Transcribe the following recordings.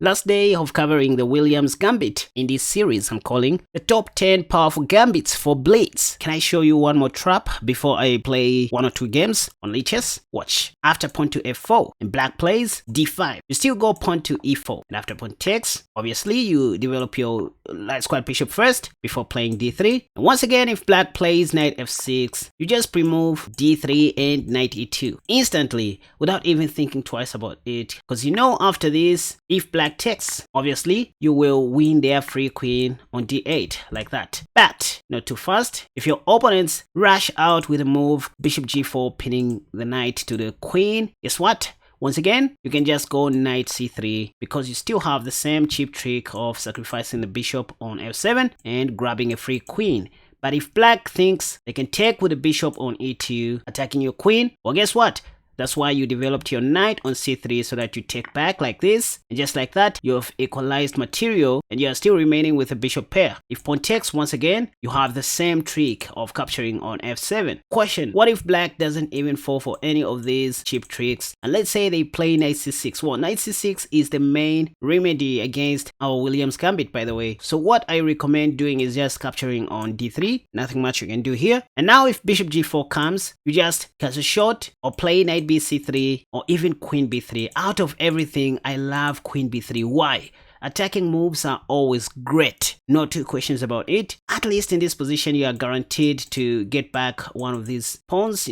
Last day of covering the Williams Gambit in this series I'm calling the top 10 powerful gambits for Blits. Can I show you one more trap before I play one or two games on lichess? Watch. After pawn to f4 and black plays d5, you still go pawn to e4, and after pawn takes, obviously you develop your light square bishop first before playing d3. And once again, if black plays knight f6, you just pre-move d3 and knight e2 instantly without even thinking twice about it, because you know after this, if black takes, obviously you will win their free queen on d8 like that. But not too fast. If your opponents rush out with a move bishop g4 pinning the knight to the queen, guess what? Once again, you can just go knight c3 because you still have the same cheap trick of sacrificing the bishop on f7 and grabbing a free queen. But if black thinks they can take with the bishop on e2, attacking your queen, well, guess what? That's why you developed your knight on c3 so that you take back like this, and just like that, you have equalized material and you are still remaining with a bishop pair. If pawn takes, once again, you have the same trick of capturing on f7. Question: what if black doesn't even fall for any of these cheap tricks, and let's say they play knight c6? Well, knight c6 is the main remedy against our Williams Gambit, by the way. So what I recommend doing is just capturing on d3. Nothing much you can do here. And now if bishop g4 comes, you just cast a shot or play knight bc3 or even queen b3. Out of everything, I love queen b3. Why? Attacking moves are always great. No two questions about it. At least in this position, you are guaranteed to get back one of these pawns,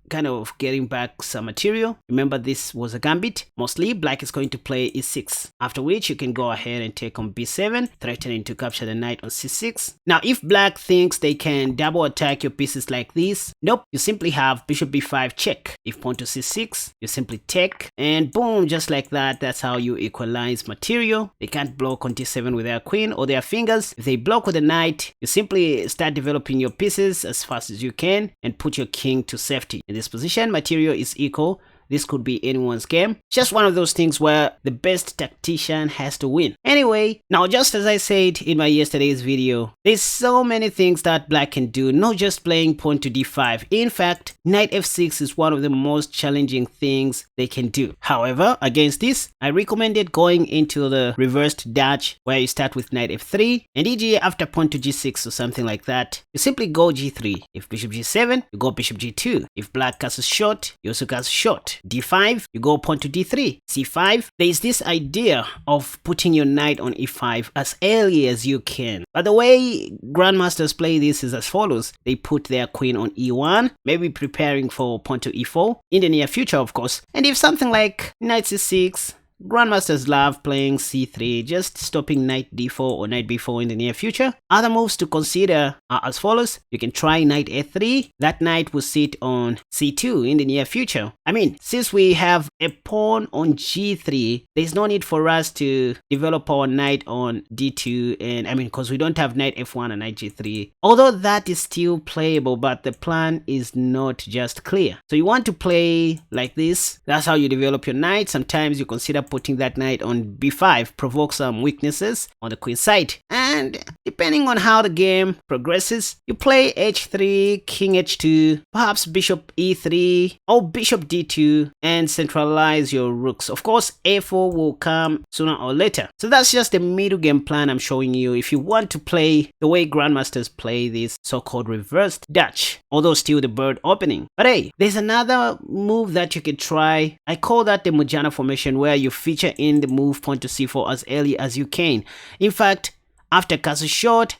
kind of getting back some material. Remember, this was a gambit. Mostly black is going to play e6, after which you can go ahead and take on b7, threatening to capture the knight on c6. Now if black thinks they can double attack your pieces like this, nope, you simply have bishop b5 check. If pawn to c6, you simply take, and boom, just like that. That's how you equalize material. They can't block on d7 with their queen or their fingers. If they block with the knight, you simply start developing your pieces as fast as you can and put your king to safety. In this position, material is equal. This could be anyone's game. Just one of those things where the best tactician has to win. Anyway, now just as I said in my yesterday's video, there's so many things that black can do, not just playing pawn to d5. In fact, knight f6 is one of the most challenging things they can do. However, against this, I recommended going into the reversed Dutch, where you start with knight f3 and e.g. after pawn to g6 or something like that, you simply go g3. If bishop g7, you go bishop g2. If black casts short, you also cast short. d5, you go pawn to d3. c5, there is this idea of putting your knight on e5 as early as you can. But the way Grandmasters play this is as follows. They put their queen on e1, maybe preparing for pawn to e4 in the near future, of course. And if something like knight c6, Grandmasters love playing c3, just stopping knight d4 or knight b4 in the near future. Other moves to consider are as follows. You can try knight a3. That knight will sit on c2 in the near future. I mean, since we have a pawn on g3, there's no need for us to develop our knight on d2, and because we don't have knight f1 and knight g3. Although that is still playable, but the plan is not just clear. So you want to play like this. That's how you develop your knight. Sometimes you consider putting that knight on b5, provoke some weaknesses on the queen side, and depending on how the game progresses, you play h3, king h2, perhaps bishop e3 or bishop d2, and centralize your rooks. Of course, a4 will come sooner or later. So that's just the middle game plan I'm showing you if you want to play the way Grandmasters play this so-called reversed Dutch, although still the bird opening. But hey, there's another move that you can try. I call that the Mojana formation, where you feature in the move pawn to c4 as early as you can. In fact, after castle short,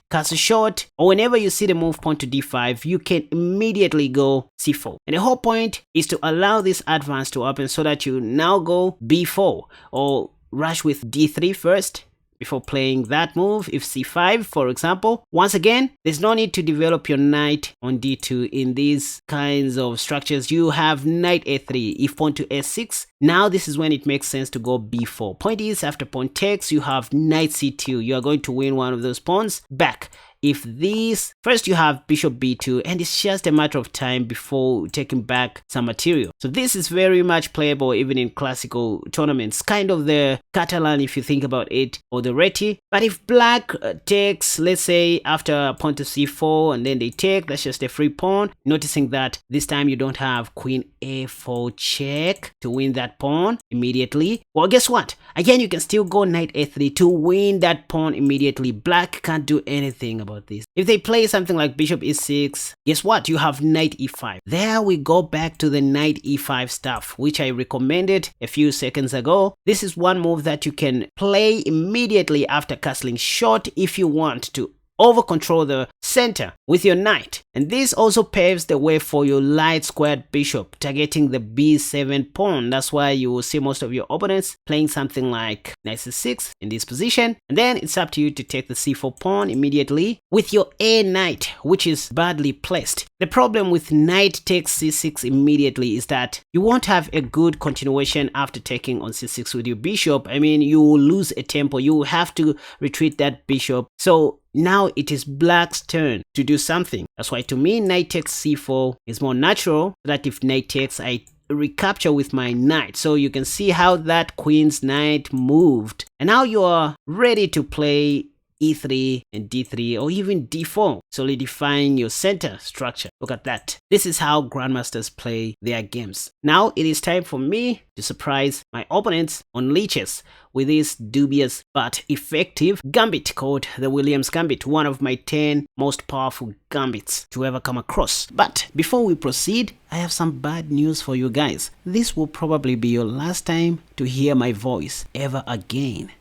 or whenever you see the move pawn to d5, you can immediately go c4. And the whole point is to allow this advance to happen so that you now go b4 or rush with d3 first before playing that move. If c5, for example, once again, there's no need to develop your knight on d2 in these kinds of structures. You have knight a3. If pawn to s6, now this is when it makes sense to go b4. Point is, after pawn takes, you have knight c2. You are going to win one of those pawns back. If these, first you have bishop b2, and it's just a matter of time before taking back some material. So this is very much playable even in classical tournaments, kind of the Catalan if you think about it, or the Reti. But if black takes, let's say after pawn to c4 and then they take, that's just a free pawn. Noticing that this time you don't have queen a4 check to win that pawn immediately. Well, guess what? Again, you can still go knight a3 to win that pawn immediately. Black can't do anything about this. If they play something like bishop e6, guess what? You have knight e5. There we go back to the knight e5 stuff, which I recommended a few seconds ago. This is one move that you can play immediately after castling short if you want to over control the center with your knight. And this also paves the way for your light squared bishop targeting the b7 pawn. That's why you will see most of your opponents playing something like knight c6 in this position, and then it's up to you to take the c4 pawn immediately with your a knight, which is badly placed. The problem with knight takes c6 immediately is that you won't have a good continuation after taking on c6 with your bishop. I mean, you will lose a tempo, you will have to retreat that bishop. So now it is black's turn to do something. That's why to me, knight takes c4 is more natural, so that if knight takes, I recapture with my knight. So you can see how that queen's knight moved. And now you are ready to play e3 and d3 or even d4, solidifying your center structure. Look at that. This is how grandmasters play their games. Now it is time for me to surprise my opponents on lichess with this dubious but effective gambit called the Williams Gambit, one of my 10 most powerful gambits to ever come across. But before we proceed, I have some bad news for you guys. This will probably be your last time to hear my voice ever again,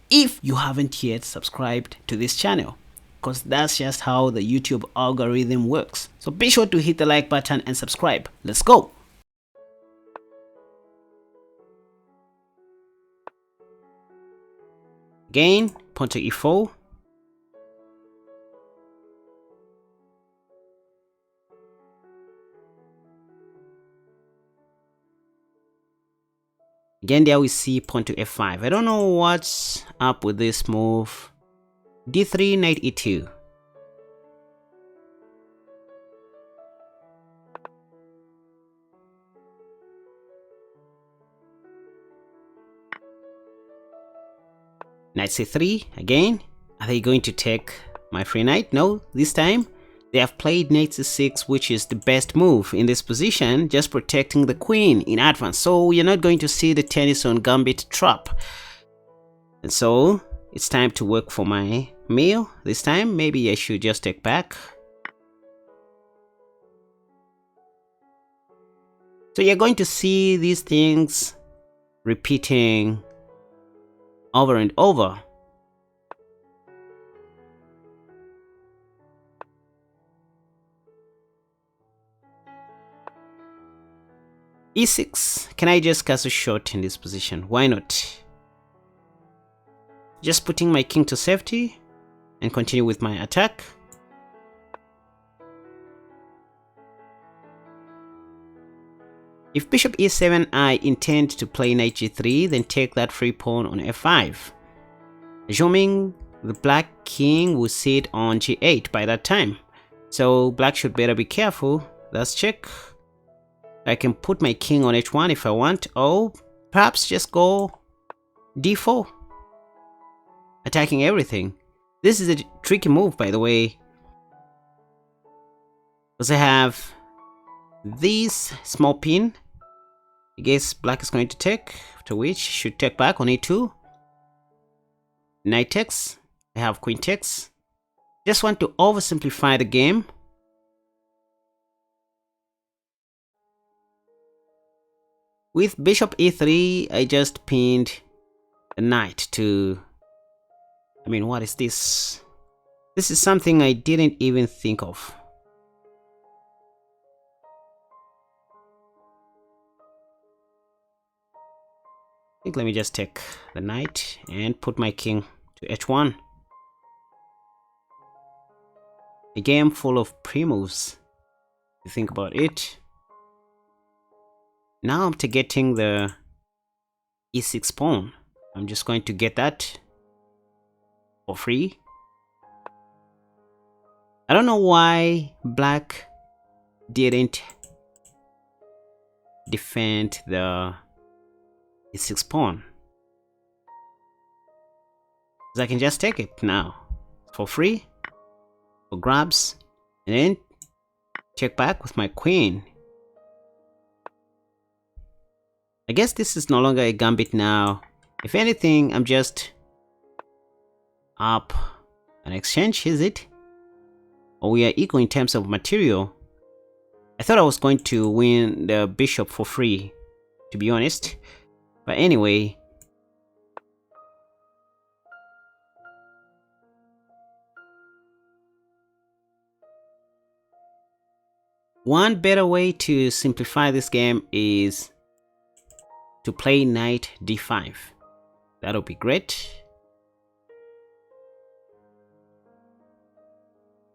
if you haven't yet subscribed to this channel, because that's just how the YouTube algorithm works. So be sure to hit the like button and subscribe. Let's go. Again, pawn to e4. Again, there we see pawn to f5. I don't know what's up with this move. d3, knight e2. Knight c3 again. Are they going to take my free knight? No, this time they have played knight c6, which is the best move in this position, just protecting the queen in advance. So you're not going to see the Tennison Gambit trap. And so it's time to work for my meal. This time maybe I should just take back. So you're going to see these things repeating over and over. e6. Can I just castle short in this position? Why not? Just putting my king to safety and continue with my attack. If bishop e7, I intend to play knight g3, then take that free pawn on f5. Assuming the black king will sit on g8 by that time. So black should better be careful. That's check. I can put my king on h1 if I want, or perhaps just go d4. Attacking everything. This is a tricky move, by the way, because I have this small pin. I guess black is going to take, after which should take back on e2. Knight takes. I have queen takes. Just want to oversimplify the game. With bishop e3, I just pinned the knight to... I mean, what is this? This is something I didn't even think of. I think let me just take the knight and put my king to h1. A game full of pre-moves, if you think about it. Now I'm targeting the e6 pawn. I'm just going to get that for free. I don't know why black didn't defend the e6 pawn, because I can just take it now for free, for grabs, and then check back with my queen. I guess this is no longer a gambit now. If anything, I'm just up an exchange, is it? Or we are equal in terms of material. I thought I was going to win the bishop for free, to be honest. But anyway. One better way to simplify this game is to play knight d5. That'll be great.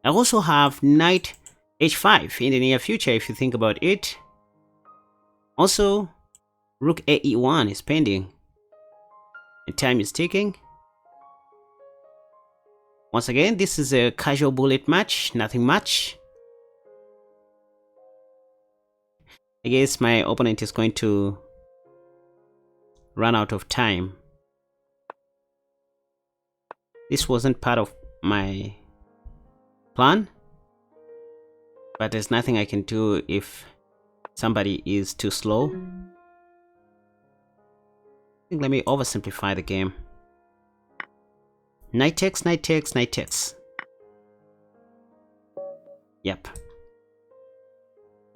I also have knight h5 in the near future if you think about it. Also, rook a e1 is pending. And time is ticking. Once again, this is a casual bullet match, nothing much. I guess my opponent is going to run out of time. This wasn't part of my plan, but there's nothing I can do if somebody is too slow. I think let me oversimplify the game. Knight takes, knight takes, knight takes. Yep.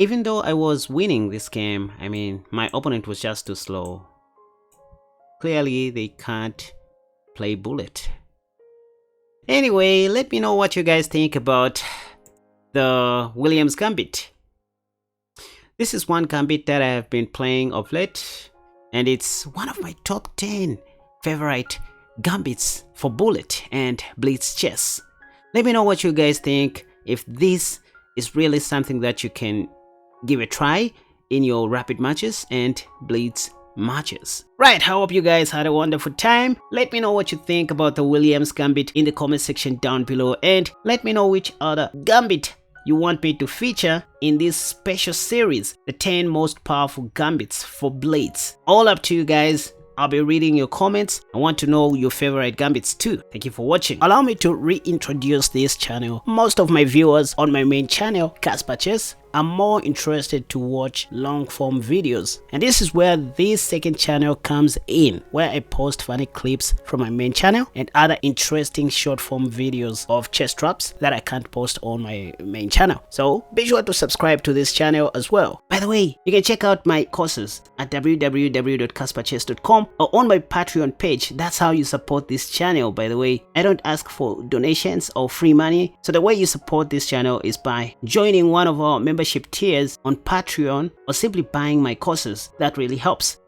Even though I was winning this game, I mean, my opponent was just too slow. Clearly, they can't play bullet. Anyway, let me know what you guys think about the Williams Gambit. This is one gambit that I have been playing of late, and it's one of my top 10 favorite gambits for bullet and blitz chess. Let me know what you guys think, if this is really something that you can give a try in your rapid matches and blitz matches. Right, I hope you guys had a wonderful time. Let me know what you think about the Williams Gambit in the comment section down below, and let me know which other gambit you want me to feature in this special series, the 10 most powerful gambits for blitz. All up to you guys. I'll be reading your comments. I want to know your favorite gambits too. Thank you for watching. Allow me to reintroduce this channel. Most of my viewers on my main channel, KaspaChess, are more interested to watch long form videos, and this is where this second channel comes in, where I post funny clips from my main channel and other interesting short form videos of chess traps that I can't post on my main channel. So be sure to subscribe to this channel as well. By the way, you can check out my courses at www.kaspachess.com or on my Patreon page. That's how you support this channel. By the way, I don't ask for donations or free money, so the way you support this channel is by joining one of our membership tiers on Patreon or simply buying my courses. That really helps.